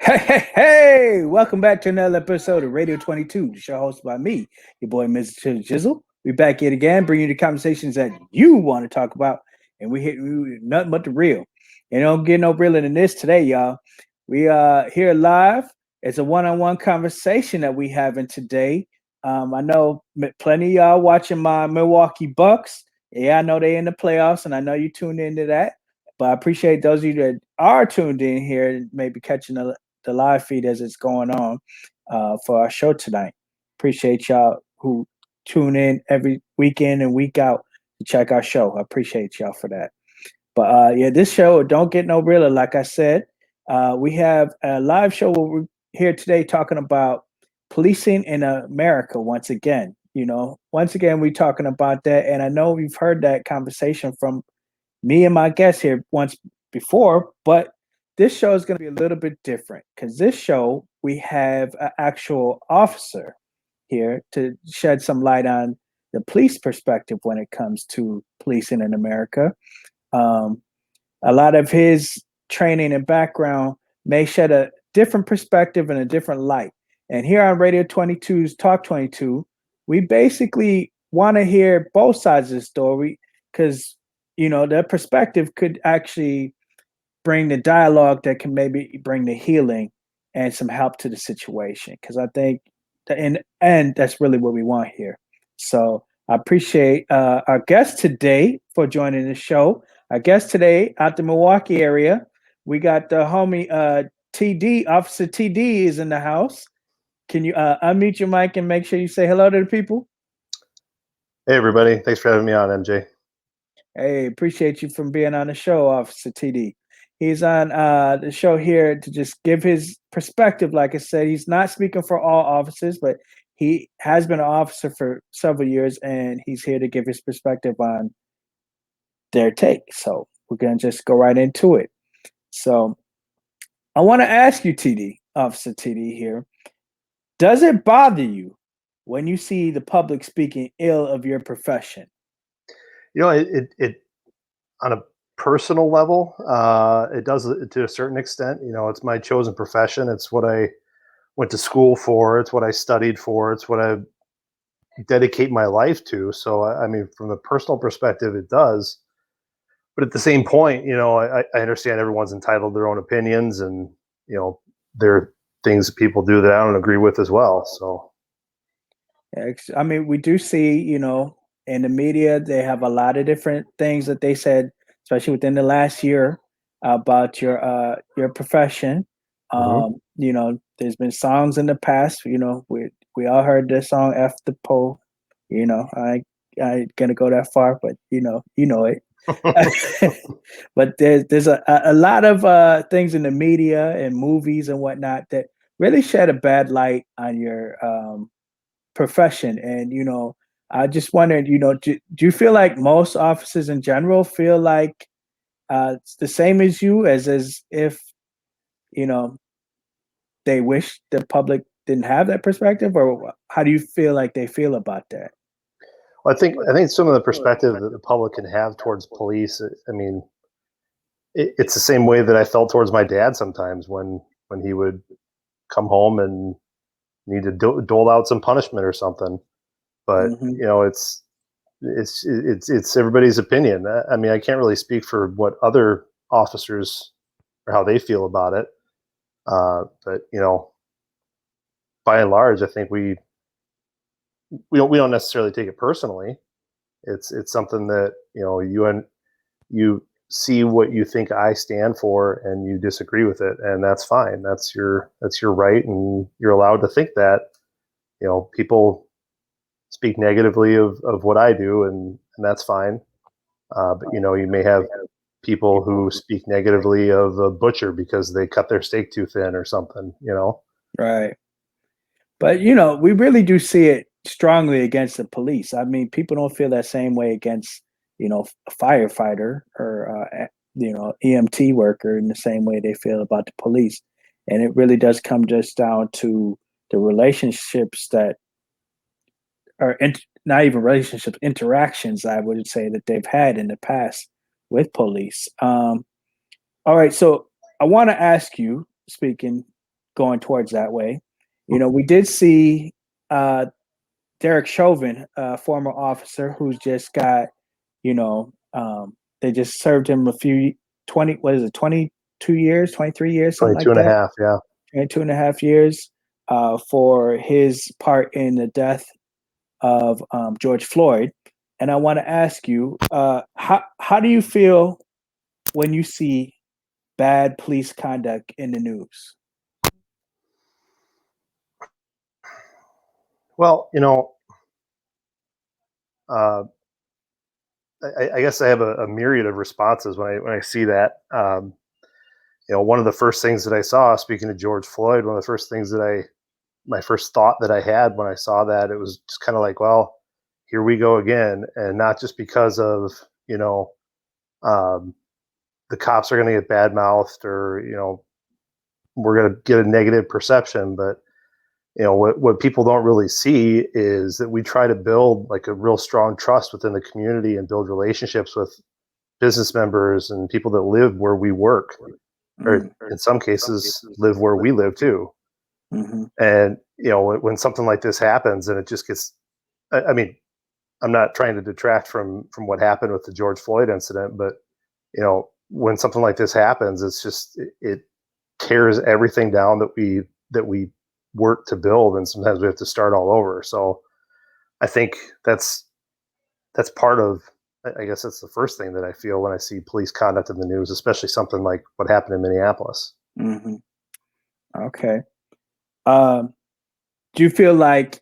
Hey! Welcome back to another episode of Radio 22, the show hosted by me, your boy, Mizzle Jizzle. We're back here again, bringing you the conversations that you want to talk about, and we hit you nothing but the real. And don't get no realer than this today, y'all. We are here live. It's a one-on-one conversation that we having today. I know plenty of y'all watching my Milwaukee Bucks. Yeah, I know they in the playoffs, and I know you tuned into that. But I appreciate those of you that are tuned in here, maybe catching the live feed as it's going on for our show tonight. Appreciate y'all who tune in every weekend and week out to check our show. I appreciate y'all for that. But yeah, this show don't get no realer. Like I said, we have a live show where we're here today talking about policing in America once again. Once again, we're talking about that. And I know we've heard that conversation from me and my guest here once before, but this show is going to be a little bit different because this show we have an actual officer here to shed some light on the police perspective when it comes to policing in America. Um, a lot of his training and background may shed a different perspective and a different light. And here on Radio 22's Talk 22, we basically want to hear both sides of the story because, their perspective could actually bring the dialogue that can maybe bring the healing and some help to the situation. Because I think in the end, that's really what we want here. So I appreciate our guest today for joining the show. Our guest today out the Milwaukee area, we got the homie TD, Officer TD is in the house. Can you unmute your mic and make sure you say hello to the people? Hey, everybody. Thanks for having me on, MJ. Hey, appreciate you from being on the show, Officer TD. He's on the show here to just give his perspective. Like I said, he's not speaking for all officers, but he has been an officer for several years, and he's here to give his perspective on their take. So we're going to just go right into it. So I want to ask you, TD, Officer TD here, does it bother you when you see the public speaking ill of your profession? It on a personal level, it does to a certain extent. It's my chosen profession. It's what I went to school for. It's what I studied for. It's what I dedicate my life to. So, I mean, from a personal perspective, it does. But at the same point, I understand everyone's entitled to their own opinions, and there are things that people do that I don't agree with as well. So, I mean, we do see, in the media, they have a lot of different things that they said, especially within the last year, about your profession. mhm. There's been songs in the past. We all heard this song "F the Pole." I ain't gonna go that far, but you know it. But there's a lot of things in the media and movies and whatnot that really shed a bad light on your profession. And I just wondered, do you feel like most officers in general feel like it's the same as you, as if you know they wish the public didn't have that perspective, or how do you feel like they feel about that? Well, I think some of the perspective that the public can have towards police. I mean, it's the same way that I felt towards my dad sometimes when he would come home and need to dole out some punishment or something. But Hmm. it's everybody's opinion. I mean, I can't really speak for what other officers or how they feel about it. But by and large, I think we don't necessarily take it personally. It's something that you see what you think I stand for, and you disagree with it, and that's fine. That's your right, and you're allowed to think that. People speak negatively of what I do, and that's fine. But you may have people who speak negatively of a butcher because they cut their steak too thin or something. Right. But we really do see it strongly against the police. I mean, people don't feel that same way against a firefighter or EMT worker in the same way they feel about the police. And it really does come just down to the relationships that are not even relationships, interactions, I would say, that they've had in the past with police. All right, so I want to ask you, speaking going towards that way. We did see Derek Chauvin, a former officer who's just got, they just served him a few 22 years, 23 years, something 22 like and a that. half, yeah. 22.5 years for his part in the death of George Floyd. And I want to ask you, how do you feel when you see bad police conduct in the news? Well, uh, I guess I have a myriad of responses when I see that. One of the first things that I saw, speaking of George Floyd, one of the first things that my first thought that I had when I saw that, it was just kind of like, well, here we go again. And not just because of, um, the cops are going to get bad mouthed or, we're going to get a negative perception. But, what people don't really see is that we try to build like a real strong trust within the community and build relationships with business members and people that live where we work, or in some cases live where we live too. Mm-hmm. And, when something like this happens and it just gets, I mean, I'm not trying to detract from what happened with the George Floyd incident, but, when something like this happens, it's just, it tears everything down that we work to build. And sometimes we have to start all over. So I think that's part of, I guess that's the first thing that I feel when I see police conduct in the news, especially something like what happened in Minneapolis. Mm-hmm. Okay. Do you feel like,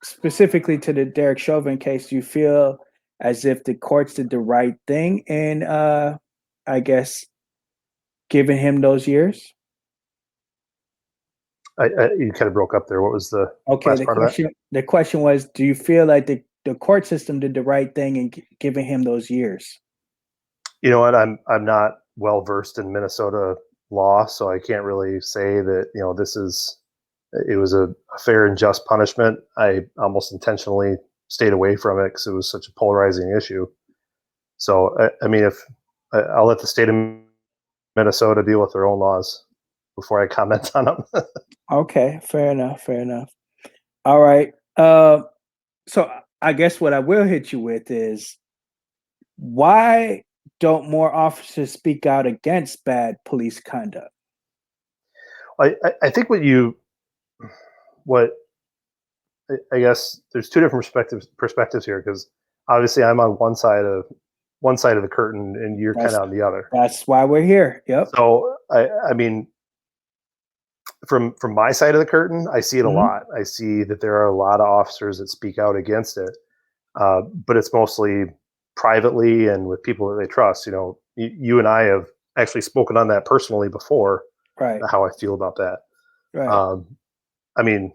specifically to the Derek Chauvin case, do you feel as if the courts did the right thing in, I guess, giving him those years? You kind of broke up there. What was the Okay, last part of that? the question was, do you feel like the court system did the right thing in giving him those years? You know what? I'm not well versed in Minnesota law, so I can't really say that it was a fair and just punishment. I almost intentionally stayed away from it because it was such a polarizing issue. So I mean, if I'll let the state of Minnesota deal with their own laws before I comment on them. Okay, fair enough. Fair enough. All right. So I guess what I will hit you with is, why don't more officers speak out against bad police conduct? I think what I guess there's two different perspectives here, because obviously I'm on one side of the curtain and you're kind That's of on the other. that's why we're here. Yep. So I mean, from my side of the curtain, I see it a Mhm. lot. I see that there are a lot of officers that speak out against it, but it's mostly privately and with people that they trust. You and I have actually spoken on that personally before, Right. how I feel about that. Right. Um, I mean,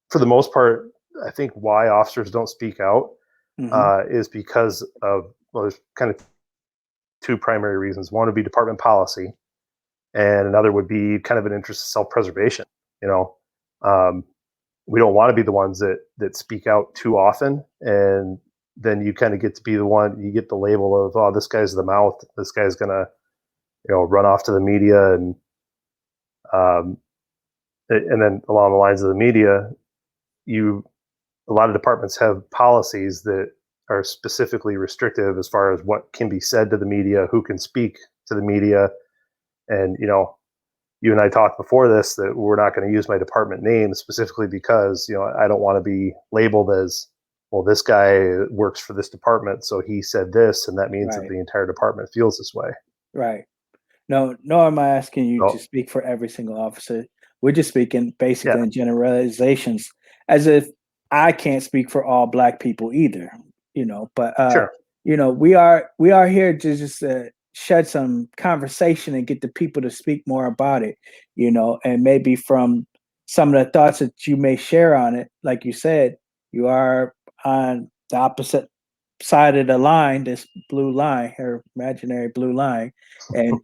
for the most part, I think why officers don't speak out Hmm. is because of, well, there's kind of two primary reasons. One would be department policy, and another would be kind of an interest of self-preservation. You know, um, we don't want to be the ones that speak out too often, and then you kind of get to be the one. You get the label of, oh, this guy's the mouth. This guy's gonna, run off to the media, um, and then along the lines of the media, you a lot of departments have policies that are specifically restrictive as far as what can be said to the media, who can speak to the media. And, you and I talked before this that we're not going to use my department name specifically because, I don't want to be labeled as, well, this guy works for this department, so he said this, and that means that Right. the entire department feels this way. Right. No, nor am I asking you to So, speak for every single officer. We're just speaking basically yeah, in generalizations, as if I can't speak for all Black people either. But sure. we are here to just shed some conversation and get the people to speak more about it. And maybe from some of the thoughts that you may share on it, like you said, you are on the opposite side of the line, this blue line, her imaginary blue line. And,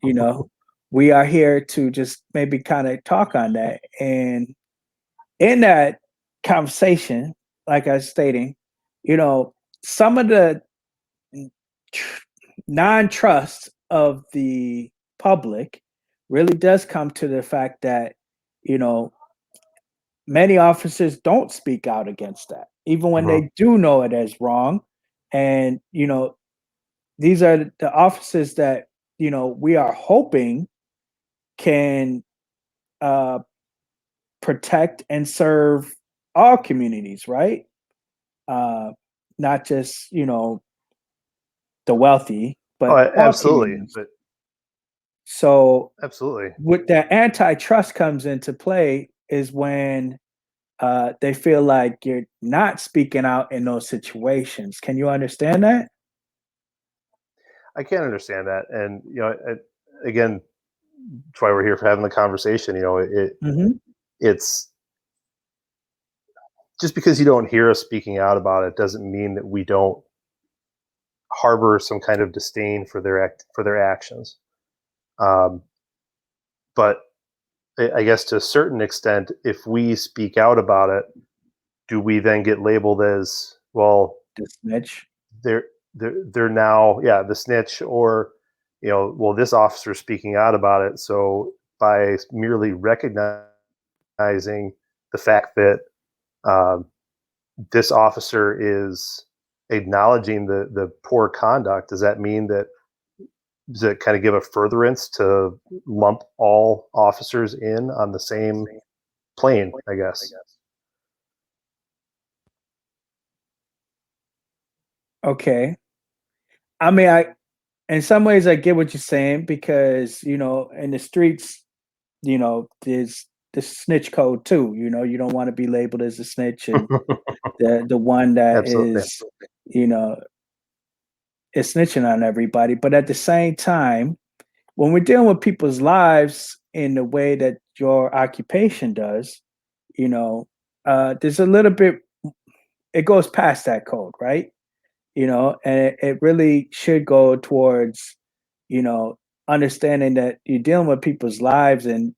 we are here to just maybe kind of talk on that. And in that conversation, like I was stating, some of the non-trust of the public really does come to the fact that, you know, many officers don't speak out against that, even when Mhm. they do know it as wrong. And, you know, these are the officers that, you know, we are hoping can uh, protect and serve all communities, right? Uh, Not just, you know, the wealthy, Oh, but all absolutely, communities. but So, absolutely. what that antitrust comes into play is when they feel like you're not speaking out in those situations. Can you understand that? I can understand that, and again, that's why we're here for having the conversation. Hmm. It's just because you don't hear us speaking out about it doesn't mean that we don't harbor some kind of disdain for their actions. Um, but I guess to a certain extent, if we speak out about it, do we then get labeled as, well, The snitch. they're they're now, yeah, the snitch, or well, this officer speaking out about it, so by merely recognizing the fact that um, this officer is acknowledging the poor conduct, does that mean that, does it kind of give a furtherance to lump all officers in on the same plane, I guess? Okay. I mean, in some ways I get what you're saying because, you know, in the streets, you know, there's the snitch code too. You know, you don't want to be labeled as a snitch and the one that Absolutely. is, you know, is snitching on everybody. But at the same time, when we're dealing with people's lives in the way that your occupation does, you know, there's a little bit, it goes past that code, right? You know, and it really should go towards, you know, understanding that you're dealing with people's lives and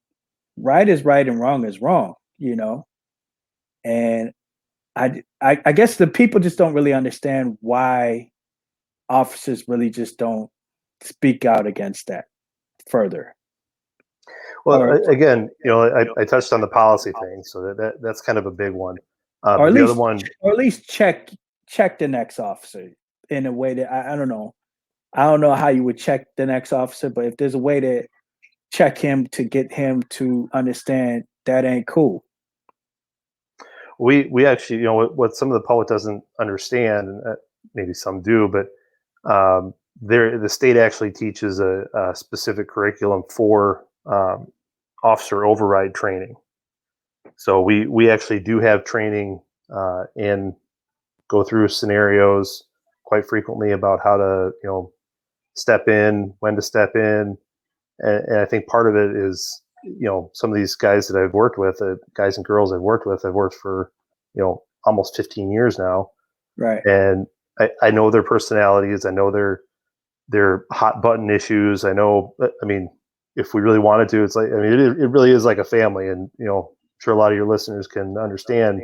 right is right and wrong is wrong, you know. And I guess the people just don't really understand why officers really just don't speak out against that further, Well, or again, I touched on the policy thing, so that's kind of a big one. or But at the other least one, or at least check the next officer in a way that I don't know. I don't know how you would check the next officer, but if there's a way to check him to get him to understand that ain't cool. we actually, what some of the public doesn't understand, and maybe some do, but the state actually teaches a specific curriculum for officer override training. So we actually do have training in go through scenarios quite frequently about how to step in, when to step in, and I think part of it is some of these guys that I've worked with, guys and girls I've worked for almost 15 years now, Right. and I know their personalities, I know their hot button issues, I know. I mean, if we really wanted to, it's like, I mean, it really is like a family, and I'm sure a lot of your listeners can understand.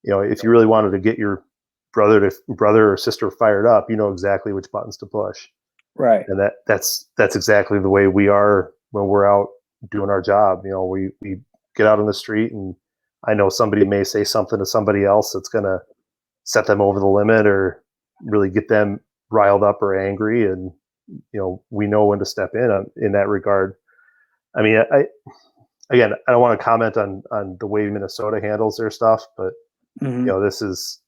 If you really wanted to get your brother or sister fired up, you know exactly which buttons to push, Right. and that's exactly the way we are when we're out doing our job. We get out on the street, and I know somebody may say something to somebody else that's going to set them over the limit or really get them riled up or angry, and we know when to step in that regard. I mean, again, I don't want to comment on the way Minnesota handles their stuff, but Hmm. this is,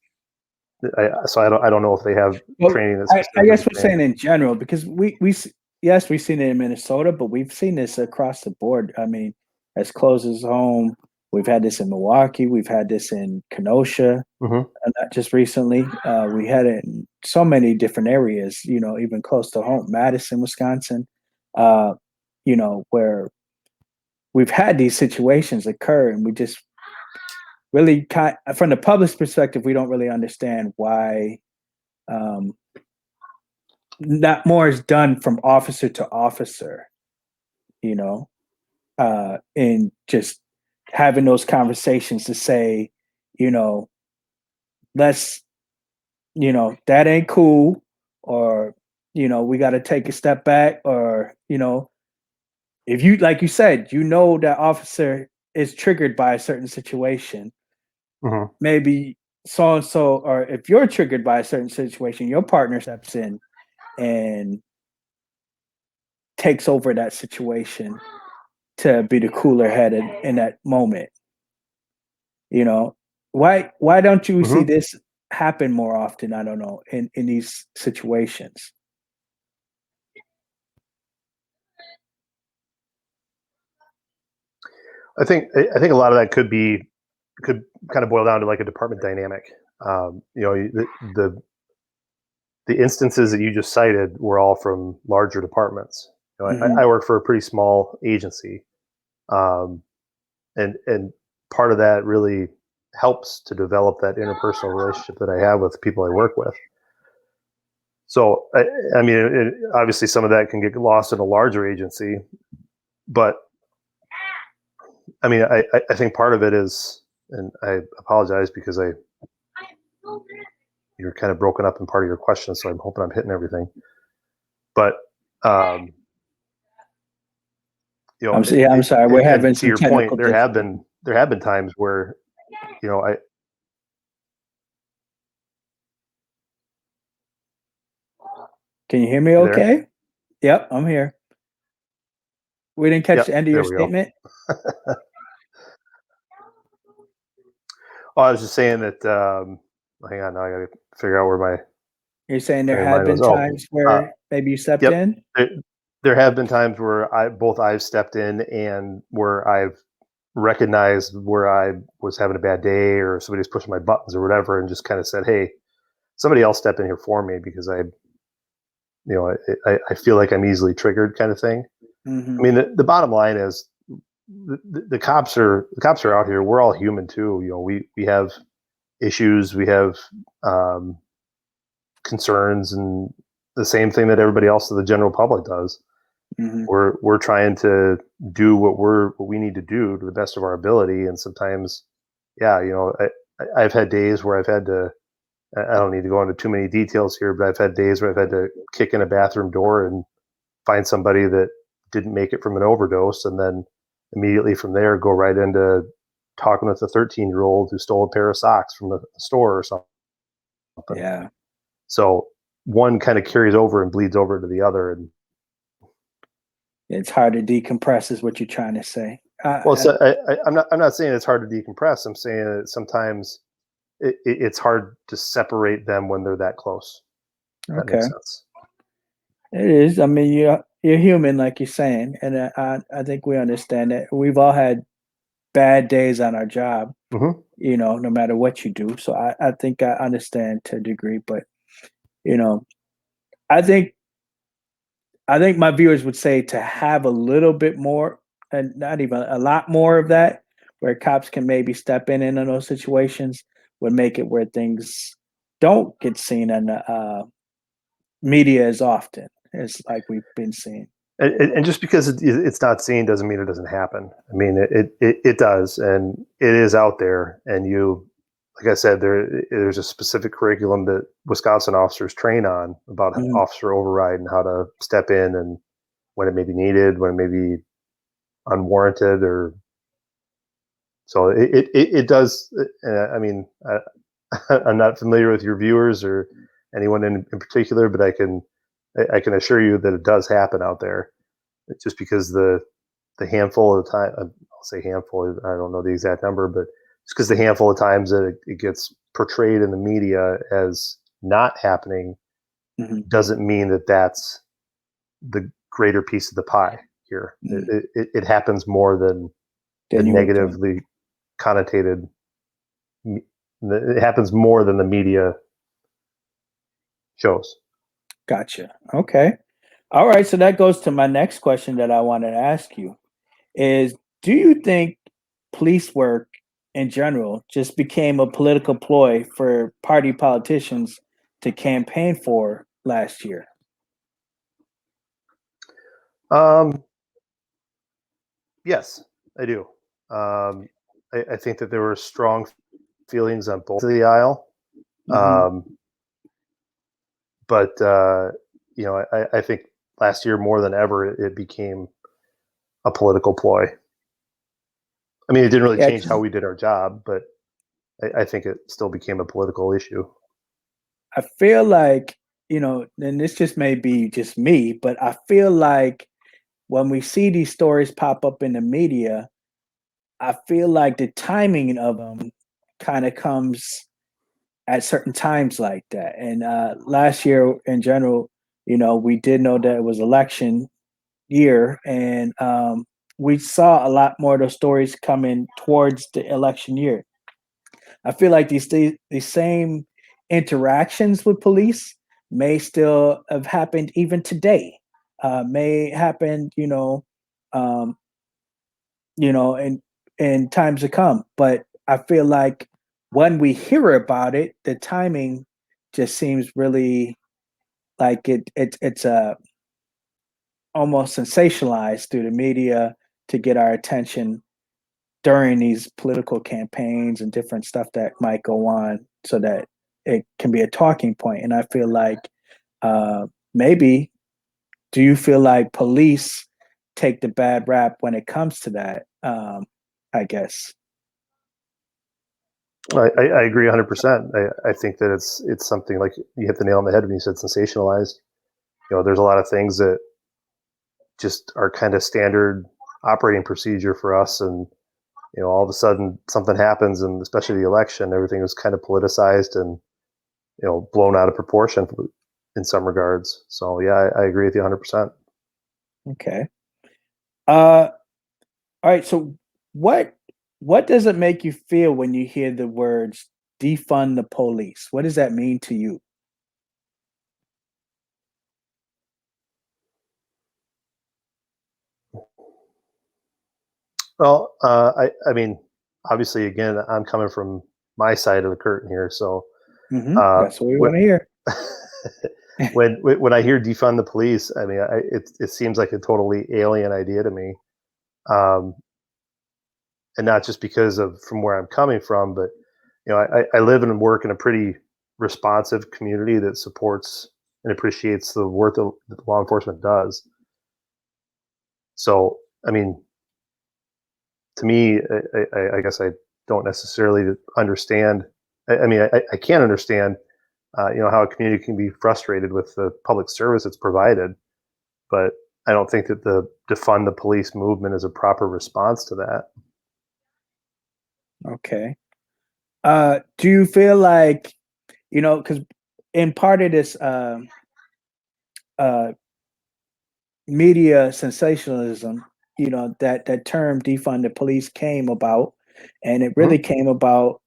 so I don't know if they have Well, training that's I specifically guess we're trained. saying in general because yes, we've seen it in Minnesota, but we've seen this across the board. I mean, as close as home, we've had this in Milwaukee, we've had this in Kenosha, Hmm. not just recently. We had it in so many different areas, you know, even close to home, Madison, Wisconsin, uh, you know, where we've had these situations occur, and we just really from the public's perspective, we don't really understand why um, not more is done from officer to officer, you know, and just having those conversations to say, you know, let's, you know, that ain't cool, or, you know, we got to take a step back, or, you know, if you, like you said, you know that officer is triggered by a certain situation, maybe so and so, or if you're triggered by a certain situation, your partner steps in and takes over that situation to be the cooler head in that moment. You know, why don't you see this happen more often? I don't know, in these situations. I think a lot of that could kind of boil down to like a department dynamic. You know, the instances that you just cited were all from larger departments. You know, I work for a pretty small agency, and part of that really helps to develop that interpersonal relationship that I have with the people I work with. So, I mean, obviously some of that can get lost in a larger agency, but I mean, I think part of it is, and I apologize because you're kind of broken up in part of your question, so I'm hoping I'm hitting everything. But you know, I'm sorry, we're having to some your technical point, there have been times where, you know, Can you hear me okay? Yep, I'm here. We didn't catch the end of your statement. Oh, I was just saying that. Hang on, now I got to figure out where my. You're saying there have been times where maybe you stepped in? There have been times where I've stepped in and where I've recognized where I was having a bad day or somebody's pushing my buttons or whatever, and just kind of said, "Hey, somebody else step in here for me," because I feel like I'm easily triggered, kind of thing. I mean, the bottom line is the cops are out here. We're all human too. You know, we have issues, we have concerns, and the same thing that everybody else, the general public, does. We're trying to do what we need to do to the best of our ability, and sometimes, yeah, you know, I've had days where I've had to. I don't need to go into too many details here, but I've had days where I've had to kick in a bathroom door and find somebody that didn't make it from an overdose, and then immediately from there go right into talking with a 13-year-old who stole a pair of socks from the store or something. Yeah. So one kind of carries over and bleeds over to the other, and it's hard to decompress, is what you're trying to say. I'm not saying it's hard to decompress. I'm saying that sometimes it's hard to separate them when they're that close. That makes sense. It is. I mean, you're human, like you're saying, and I think we understand that. We've all had bad days on our job, you know, no matter what you do. So I think I understand to a degree, but you know, I think my viewers would say to have a little bit more, and not even a lot more of that, where cops can maybe step in those situations, would make it where things don't get seen in the media as often as like we've been seeing. And just because it's not seen doesn't mean it doesn't happen. I mean, it does, and it is out there. And like I said, there's a specific curriculum that Wisconsin officers train on about officer override and how to step in and when it may be needed, when it may be unwarranted, or so it does. I mean, I'm not familiar with your viewers or anyone in particular, but I can assure you that it does happen out there. It's just because the handful of the time, I'll say handful, I don't know the exact number, but just because the handful of times that it gets portrayed in the media as not happening doesn't mean that that's the greater piece of the pie here. It happens more than the negatively connotated. It happens more than the media shows. Gotcha. Okay. All right. So that goes to my next question that I wanted to ask you is, do you think police work in general just became a political ploy for party politicians to campaign for last year? Yes, I do. I think that there were strong feelings on both of the aisle. But you know, I think last year more than ever, it became a political ploy. I mean, it didn't really Yeah, change how we did our job, but I think it still became a political issue. I feel like, and this just may be just me, but I feel like when we see these stories pop up in the media, I feel like the timing of them kind of comes at certain times like that. And last year in general, we did know that it was election year, and we saw a lot more of those stories coming towards the election year. I feel like these same interactions with police may still have happened even today. May happen, um, in times to come. But I feel like when we hear about it, the timing just seems really like it's almost sensationalized through the media to get our attention during these political campaigns and different stuff that might go on, so that it can be a talking point. And I feel like maybe, do you feel like police take the bad rap when it comes to that? I guess. I agree 100%. I think that it's something like you hit the nail on the head when you said sensationalized. There's a lot of things that just are kind of standard operating procedure for us, and all of a sudden something happens, and especially the election, everything was kind of politicized and blown out of proportion in some regards. So yeah, I agree with you 100%. Okay. All right. So what does it make you feel when you hear the words defund the police? What does that mean to you? Well, I mean, obviously, again, I'm coming from my side of the curtain here, so That's what we when, want to hear. when I hear defund the police, I mean, it seems like a totally alien idea to me, um, and not just because of from where I'm coming from, but I live and work in a pretty responsive community that supports and appreciates the work that law enforcement does. So, I mean, to me, I guess I don't necessarily understand. I mean, I can understand, how a community can be frustrated with the public service that's provided, but I don't think that the defund the police movement is a proper response to that. Okay. Do you feel like, because in part of this uh, media sensationalism, that term defund the police came about, and it really Mhm. came about,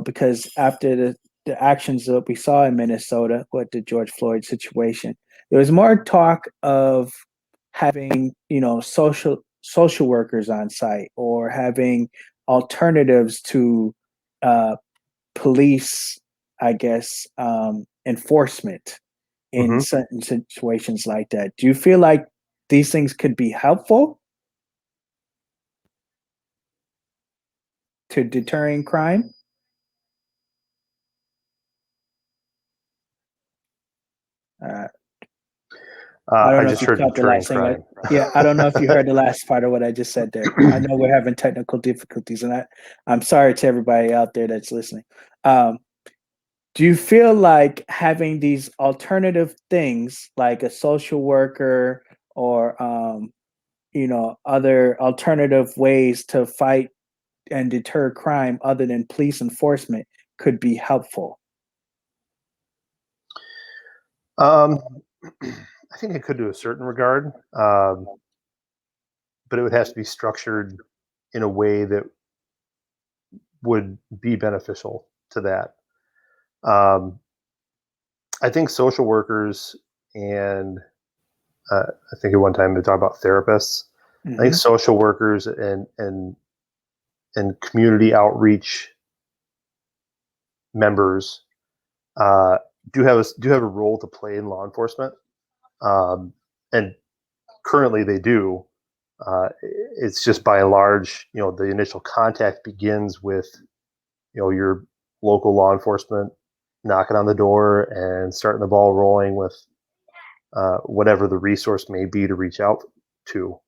because after the actions that we saw in Minnesota with the George Floyd situation, there was more talk of having, social workers on site, or having alternatives to uh, police, I guess, enforcement in Mhm. certain situations like that. Do you feel like these things could be helpful to deterring crime? Uh, I don't I know if just you heard caught the deterring last thing. crime. Yeah, I don't know if you heard the last part of what I just said there. I know we're having technical difficulties, and I'm sorry to everybody out there that's listening. Um, do you feel like having these alternative things, like a social worker, or other alternative ways to fight and deter crime other than police enforcement, could be helpful? Um, I think it could to a certain regard, but it would have to be structured in a way that would be beneficial to that. Um, I think social workers and I think at one time we talked about therapists. I think Hmm. social workers and community outreach members uh, do have a role to play in law enforcement, um, and currently they do. It's just by and large, the initial contact begins with your local law enforcement knocking on the door and starting the ball rolling with whatever the resource may be to reach out to.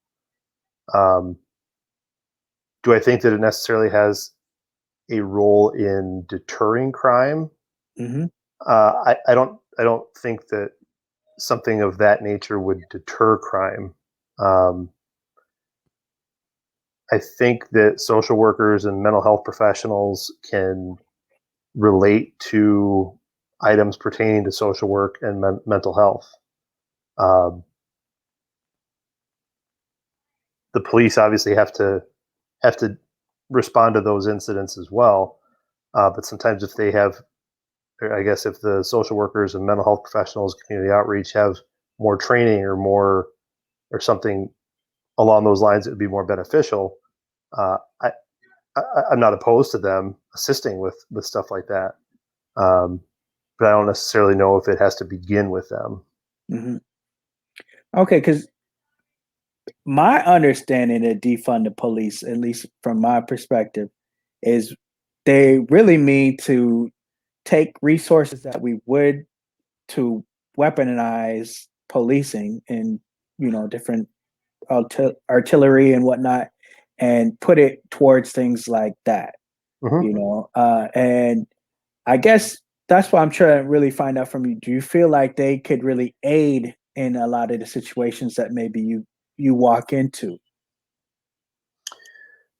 Um, do I think that it necessarily has a role in deterring crime? Mm-hmm. I don't think that something of that nature would deter crime. Um, I think that social workers and mental health professionals can relate to items pertaining to social work and mental health. Um, the police obviously have to respond to those incidents as well. But sometimes if they have, I guess, if the social workers and mental health professionals, community outreach have more training or more or something along those lines, it would be more beneficial. Uh, I, I'm not opposed to them assisting with stuff like that, but I don't necessarily know if it has to begin with them. Mm-hmm. Okay, because my understanding of defund the police, at least from my perspective, is they really mean to take resources that we would to weaponize policing and different artillery and whatnot, and put it towards things like that. Mm-hmm. And I guess that's what I'm trying to really find out from you. Do you feel like they could really aid in a lot of the situations that maybe you walk into?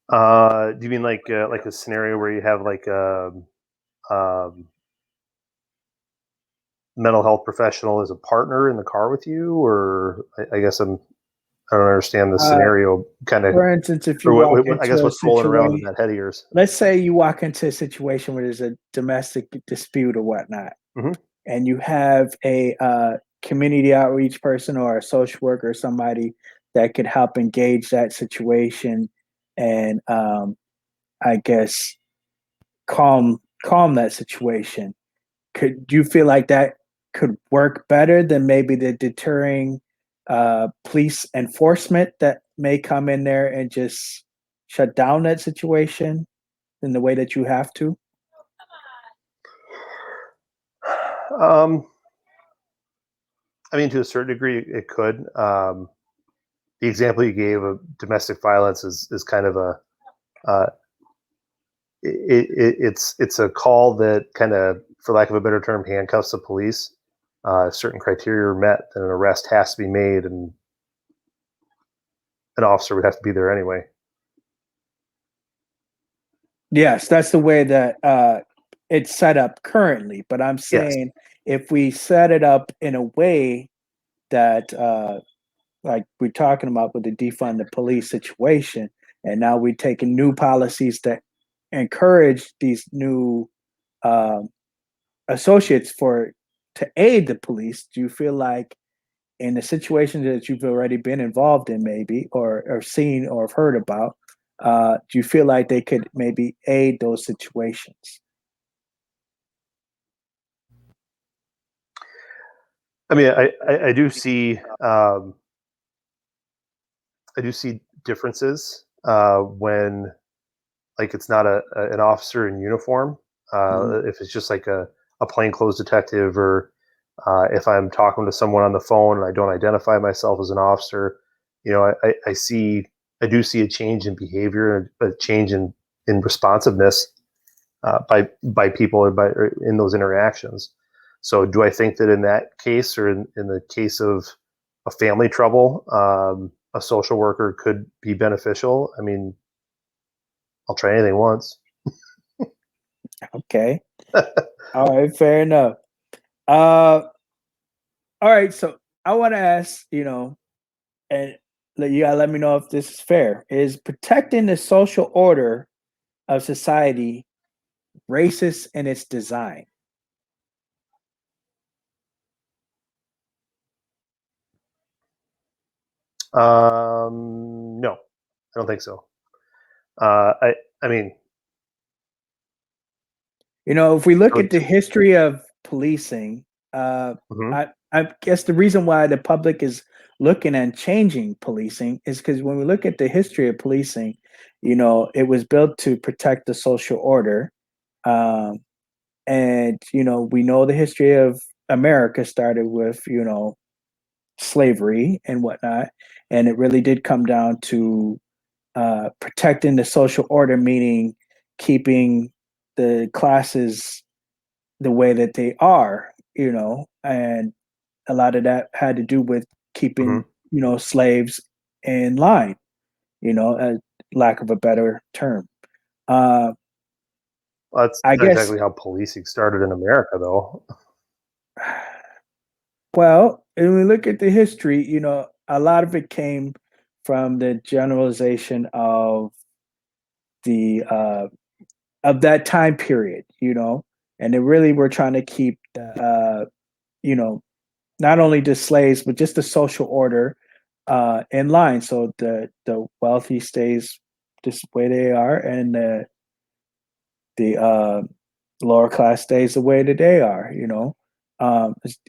Do you mean like a scenario where you have like a um, mental health professional as a partner in the car with you, or I guess I don't understand the Uh, scenario kind of, for instance, if you or walk I into guess a what's rolling around in situation, that head of yours. let's say you walk into a situation where there's a domestic dispute or whatnot, Mm-hmm. and you have a community outreach person or a social worker or somebody that could help engage that situation and I guess calm that situation. Could you feel like that could work better than maybe the deterring police enforcement that may come in there and just shut down that situation in the way that you have to? Um, I mean, to a certain degree, it could. The example you gave of domestic violence is kind of a uh, it's a call that kind of, for lack of a better term, handcuffs the police. If certain criteria are met, then an arrest has to be made, and an officer would have to be there anyway. Yes, that's the way that it's set up currently. But I'm Yes. saying if we set it up in a way that, like we're talking about with the defund the police situation, and now we're taking new policies that encourage these new um, associates to aid the police. Do you feel like in the situations that you've already been involved in, maybe or seen or have heard about, do you feel like they could maybe aid those situations? I mean, I do see I do see differences when like it's not an officer in uniform. Mhm. If it's just like a plainclothes detective, or if I'm talking to someone on the phone and I don't identify myself as an officer, I see I do see a change in behavior, a change in responsiveness by people or in those interactions. So, do I think that in that case, or in the case of a family trouble, a social worker could be beneficial? I mean, I'll try anything once. Okay. All right. Fair enough. Uh, all right. So I want to ask, and you gotta let me know if this is fair. Is protecting the social order of society racist in its design? No, I don't think so. I mean, If we look so at the history of policing, mhm. I guess the reason why the public is looking and changing policing is because when we look at the history of policing, it was built to protect the social order. Um, and we know the history of America started with slavery and whatnot, and it really did come down to protecting the social order, meaning keeping the classes the way that they are, and a lot of that had to do with keeping, Hmm. slaves in line, a lack of a better term. Uh, That's I not guess, exactly how policing started in America, though. well, when we look at the history, a lot of it came from the generalization the of that time period, and they really were trying to keep the you know not only the slaves but just the social order in line, so the wealthy stays this way they are, and the lower class stays the way that they are.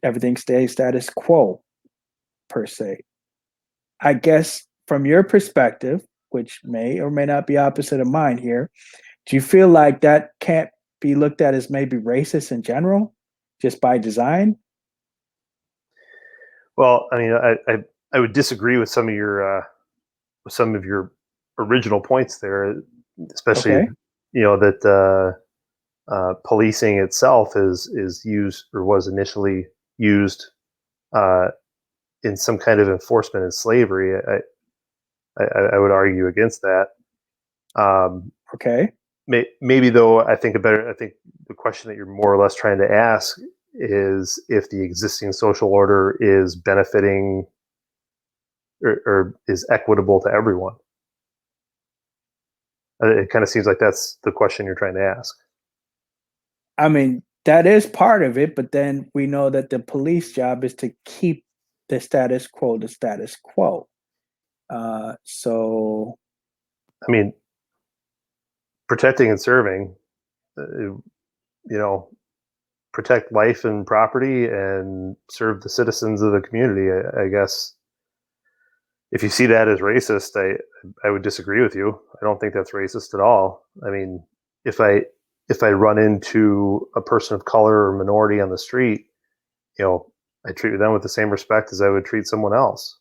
Everything stays status quo per se. I guess from your perspective, which may or may not be opposite of mine here, do you feel like that can't be looked at as maybe racist in general, just by design? Well, I mean, I would disagree with some of your original points there, especially Okay. that policing itself is used or was initially used uh, in some kind of enforcement in slavery. I would argue against that. Um, Okay. maybe though, I think the question that you're more or less trying to ask is if the existing social order is benefiting or is equitable to everyone. It kind of seems like that's the question you're trying to ask. I mean, that is part of it, but then we know that the police job is to keep the status quo. So, I mean, protecting and serving, you know, protect life and property and serve the citizens of the community. I guess if you see that as racist, I would disagree with you. I don't think that's racist at all. I mean, if I if I run into a person of color or minority on the street, you know, I treat them with the same respect as I would treat someone else.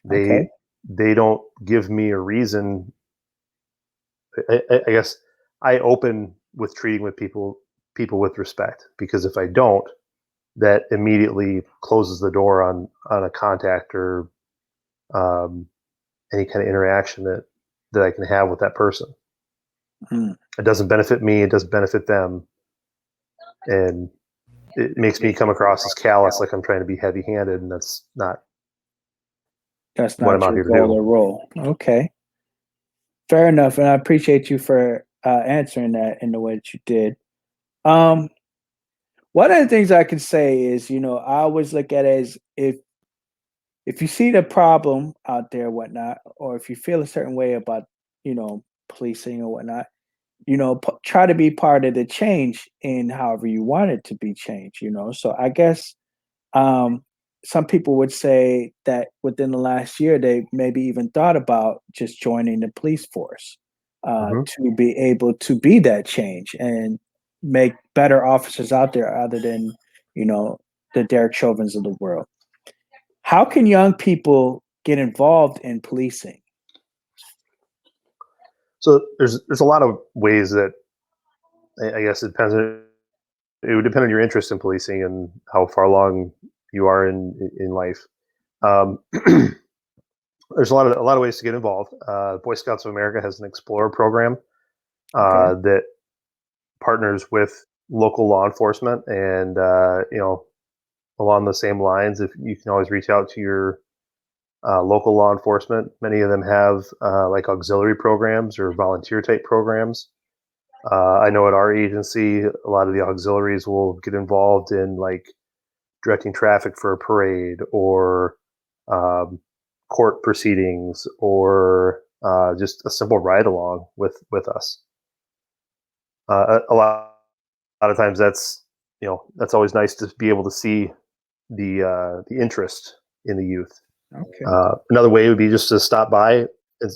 They okay. they don't give me a reason. I guess I open with treating with people with respect, because if I don't, that immediately closes the door on a contact or um, any kind of interaction that I can have with that person. Mm. It doesn't benefit me. It doesn't benefit them, and it makes me come across as callous, like I'm trying to be heavy-handed, and that's not That's what I'm not out your here to goal do. or role. Okay. Fair enough. And I appreciate you for answering that in the way that you did. Um, One of the things I can say is, I always look at it as if you see the problem out there, whatnot, or if you feel a certain way about, policing or whatnot, try to be part of the change in however you want it to be changed. So I guess um, some people would say that within the last year, they maybe even thought about just joining the police force Hmm. to be able to be that change and make better officers out there other than, you know, the Derek Chauvins of the world. How can young people get involved in policing? So there's a lot of ways that I guess it depends. It would depend on your interest in policing and how far along you are in life. Um, there's a lot of ways to get involved. Boy Scouts of America has an Explorer program Okay. that partners with local law enforcement, and along the same lines, if you can always reach out to your local law enforcement. Many of them have like auxiliary programs or volunteer type programs. I know at our agency, a lot of the auxiliaries will get involved in like directing traffic for a parade or um, court proceedings or just a simple ride along with us. A lot of times that's always nice to be able to see the interest in the youth. Okay. Another way would be just to stop by and,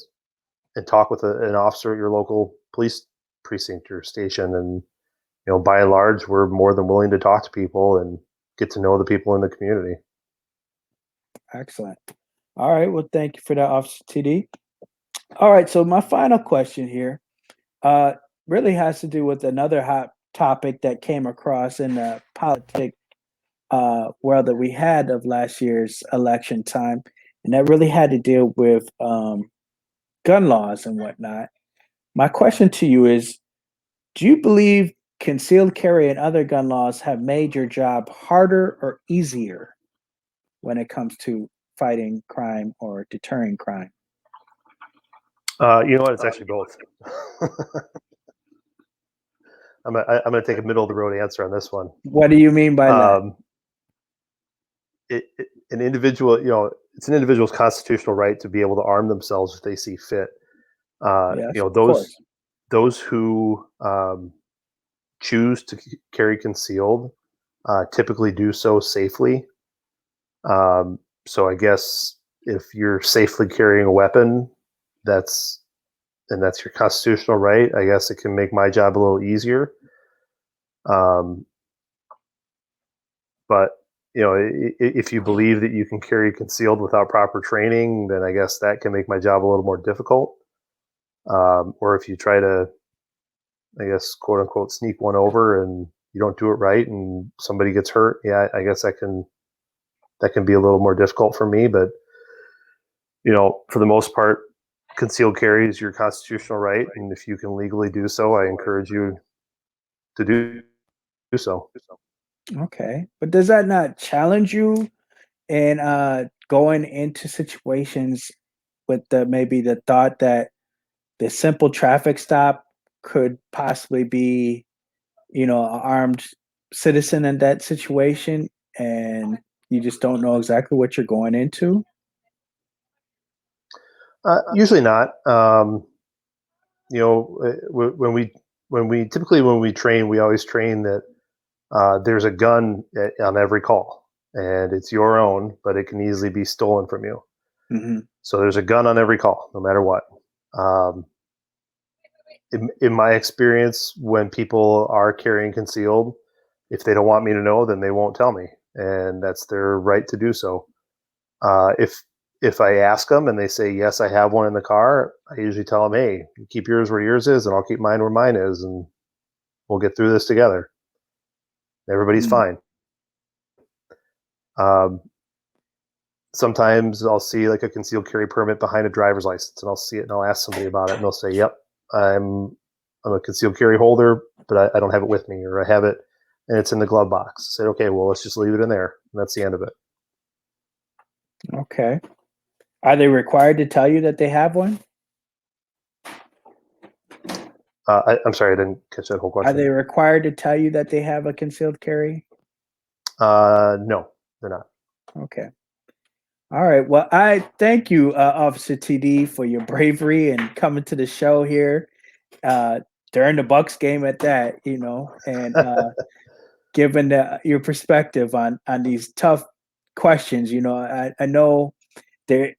and talk with an officer at your local police precinct or station, and by and large, we're more than willing to talk to people and get to know the people in the community. Excellent. All right. Well, thank you for that, Officer TD. All right. So my final question here uh, really has to do with another hot topic that came across in the politic world that we had of last year's election time, and that really had to deal with gun laws and whatnot. My question to you is, do you believe concealed carry and other gun laws have made your job harder or easier when it comes to fighting crime or deterring crime? You know what? It's actually both. I'm going to take a middle of the road answer on this one. What do you mean by that? An individual, it's an individual's constitutional right to be able to arm themselves if they see fit. Yes, those who choose to carry concealed typically do so safely. So I guess if you're safely carrying a weapon, that's your constitutional right. I guess it can make my job a little easier. But if you believe that you can carry concealed without proper training, then I guess that can make my job a little more difficult. Or if you try to, I guess, quote unquote, sneak one over and you don't do it right and somebody gets hurt, yeah, I guess that can be a little more difficult for me. But for the most part, concealed carry is your constitutional right, and if you can legally do so, I encourage you to do so. Okay, but does that not challenge you in going into situations with maybe the thought that the simple traffic stop could possibly be, an armed citizen in that situation, and you just don't know exactly what you're going into? Usually not. When we train, we always train that there's a gun on every call, and it's your own, but it can easily be stolen from you. Mm-hmm. So there's a gun on every call, no matter what. In my experience, when people are carrying concealed, if they don't want me to know, then they won't tell me, and that's their right to do so. If I ask them and they say, yes, I have one in the car, I usually tell them, hey, keep yours where yours is and I'll keep mine where mine is, and we'll get through this together. Everybody's fine. Sometimes I'll see like a concealed carry permit behind a driver's license, and I'll see it and I'll ask somebody about it, and they'll say, yep, I'm a concealed carry holder, but I don't have it with me, or I have it and it's in the glove box. I said, okay, well, let's just leave it in there. And that's the end of it. Okay. Are they required to tell you that they have one? I'm sorry, I didn't catch that whole question. Are they required to tell you that they have a concealed carry? No, they're not. Okay. All right. Well, I thank you, Officer TD, for your bravery and coming to the show here during the Bucks game at that, and giving your perspective on these tough questions. I know there,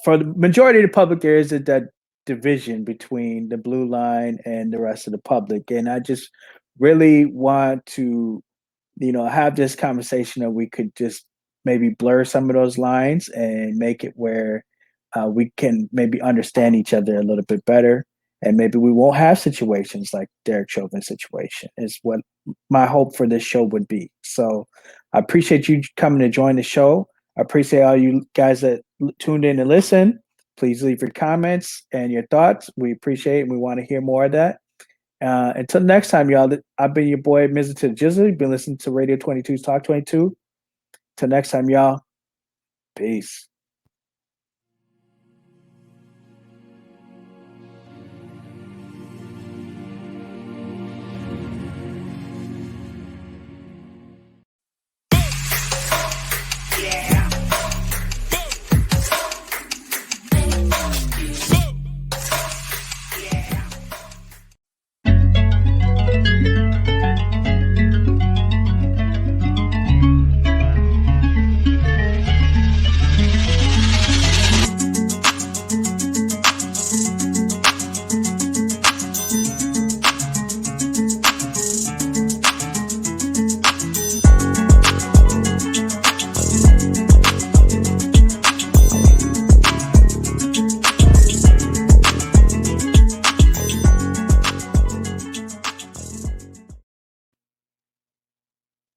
for the majority of the public, there is that division between the blue line and the rest of the public, and I just really want to, have this conversation that we could just maybe blur some of those lines and make it where we can maybe understand each other a little bit better, and maybe we won't have situations like Derek Chauvin's situation is what my hope for this show would be. So I appreciate you coming to join the show. I appreciate all you guys that tuned in to listen. Please leave your comments and your thoughts. We appreciate it, and we want to hear more of that. Until next time, y'all, I've been your boy, Mizzle Jizzle. You've been listening to Radio 22's Talk 22. Till next time, y'all. Peace.